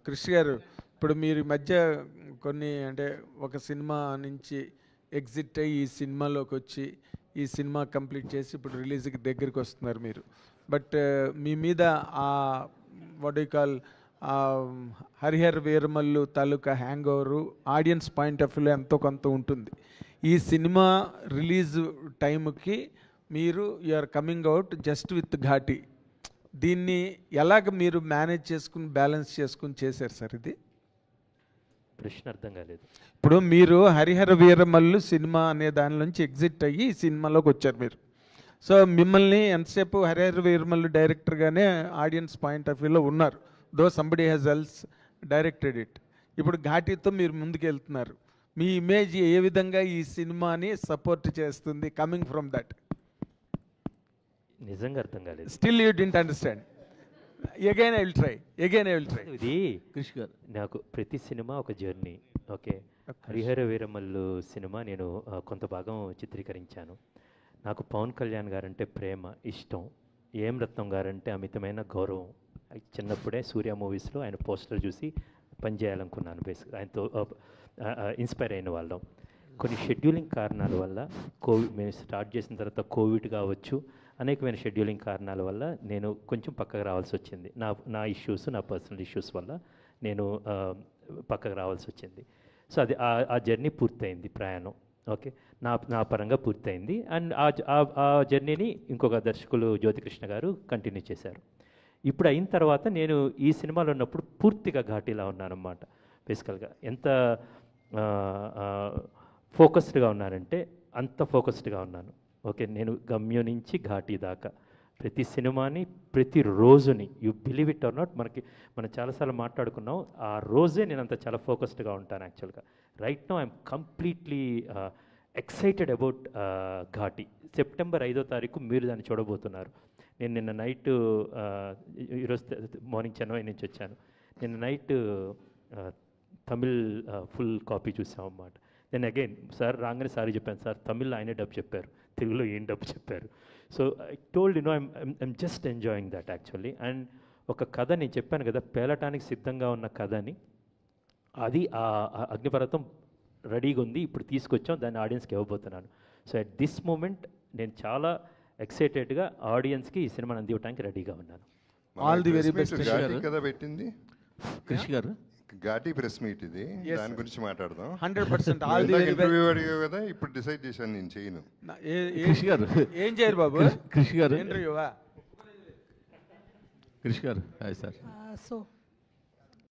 కృషి గారు, ఇప్పుడు మీరు ఈ మధ్య కొన్ని అంటే ఒక సినిమా నుంచి ఎగ్జిట్ అయ్యి ఈ సినిమాలోకి వచ్చి ఈ సినిమా కంప్లీట్ చేసి ఇప్పుడు రిలీజ్కి దగ్గరికి వస్తున్నారు మీరు. బట్ మీ మీద ఆ what you call Hari Hara Veera Mallu తాలూకా hang over audience point of వ్యూలో ఎంతో కొంత ఉంటుంది. ఈ సినిమా రిలీజ్ టైంకి మీరు you are coming out just with Ghaati. దీన్ని ఎలాగ మీరు మేనేజ్ చేసుకుని బ్యాలెన్స్ చేసుకుని చేశారు సార్? ఇది ప్రశ్న అర్థం కాలేదు. ఇప్పుడు మీరు హరిహర వీరమల్లు సినిమా అనే దాని నుంచి ఎగ్జిట్ అయ్యి ఈ సినిమాలోకి వచ్చారు మీరు. సో మిమ్మల్ని ఎంతసేపు హరిహర వీరమల్లు డైరెక్టర్గానే ఆడియన్స్ పాయింట్ ఆఫ్ వ్యూలో ఉన్నారు, though somebody has else directed it. ఇప్పుడు ఘాటీతో మీరు ముందుకు వెళ్తున్నారు. మీ ఇమేజ్ ఏ విధంగా ఈ సినిమాని సపోర్ట్ చేస్తుంది కమింగ్ ఫ్రమ్ దట్? నిజంగా అర్థం కాలేదు. Still you didn't understand. Again I will try. ఇది కృషి గారు, నాకు ప్రతి సినిమా ఒక journey. Okay, Harihara Veeramallu cinema నేను కొంత భాగం చిత్రీకరించాను. నాకు పవన్ కళ్యాణ్ గారంటే ప్రేమ, ఇష్టం. ఏం రత్నం గారంటే అమితమైన గౌరవం. చిన్నప్పుడే సూర్య మూవీస్లో ఆయన పోస్టర్ చూసి పనిచేయాలనుకున్నాను. బేసిక్ ఆయనతో ఇన్స్పైర్ అయిన వాళ్ళం. కొన్ని షెడ్యూలింగ్ కారణాల వల్ల మేము స్టార్ట్ చేసిన తర్వాత కోవిడ్ కావచ్చు, అనేకమైన షెడ్యూలింగ్ కారణాల వల్ల నేను కొంచెం పక్కకు రావాల్సి వచ్చింది. నా ఇష్యూస్, నా పర్సనల్ ఇష్యూస్ వల్ల నేను పక్కకు రావాల్సి వచ్చింది. సో అది ఆ జర్నీ పూర్తయింది, ప్రయాణం. ఓకే, నా పరంగా పూర్తయింది. అండ్ ఆ జర్నీని ఇంకొక దర్శకులు జ్యోతికృష్ణ గారు కంటిన్యూ చేశారు. ఇప్పుడు అయిన తర్వాత నేను ఈ సినిమాలో ఉన్నప్పుడు పూర్తిగా ఘాటీలా ఉన్నానన్నమాట. బేసికల్గా ఎంత ఫోకస్డ్గా ఉన్నానంటే అంత ఫోకస్డ్గా ఉన్నాను. ఓకే, నేను గమ్యం నుంచి ఘాటీ దాకా ప్రతి సినిమాని, ప్రతి రోజుని, you believe it or not, మనం చాలాసార్లు మాట్లాడుకున్నాం. ఆ రోజే నేను అంత చాలా ఫోకస్డ్గా ఉంటాను యాక్చువల్గా. Right now I'm completely excited about ఘాటీ. September 5వ తారీఖు మీరు దాన్ని చూడబోతున్నారు. నేను నిన్న నైట్, ఈరోజు మార్నింగ్ చెన్నై నుంచి వచ్చాను. నిన్న నైట్ తమిళ్ ఫుల్ కాపీ చూసామన్నమాట. దెన్ అగైన్ సార్ రాగానే సారీ చెప్పాను, సార్ తమిళ్లో ఆయనే డబ్ చెప్పారు, తెలుగులో ఏం డబ్ చెప్పారు. So I told I'm just enjoying that actually. And ఒక కథ నేను చెప్పాను కదా, పేలటానికి సిద్ధంగా ఉన్న కథని, అది ఆ అగ్నిపర్వతం రెడీగా ఉంది, ఇప్పుడు తీసుకొచ్చాం, దాన్ని ఆడియన్స్కి ఇవ్వబోతున్నాను. సో అట్ దిస్ మూమెంట్ నేను చాలా ఎక్సైటెడ్గా ఆడియన్స్కి ఈ సినిమాని అందివ్వడానికి రెడీగా ఉన్నాను. All the very best. కదా పెట్టింది కృషి గారు, ఘాటీ ప్రెస్ మీట్ ఇది, దాని గురించి మాట్లాడదాం. 100% ఆల్ ది వెరీ ఇంటర్వ్యూ అడిగావు కదా, ఇప్పుడు డిసైడ్ చేశాను నేను చేయను. కృషి గారు ఏం చేయరు బాబు? కృషి గారు, ఇంటర్వ్యూవా? కృషి గారు హాయ్ సార్. సో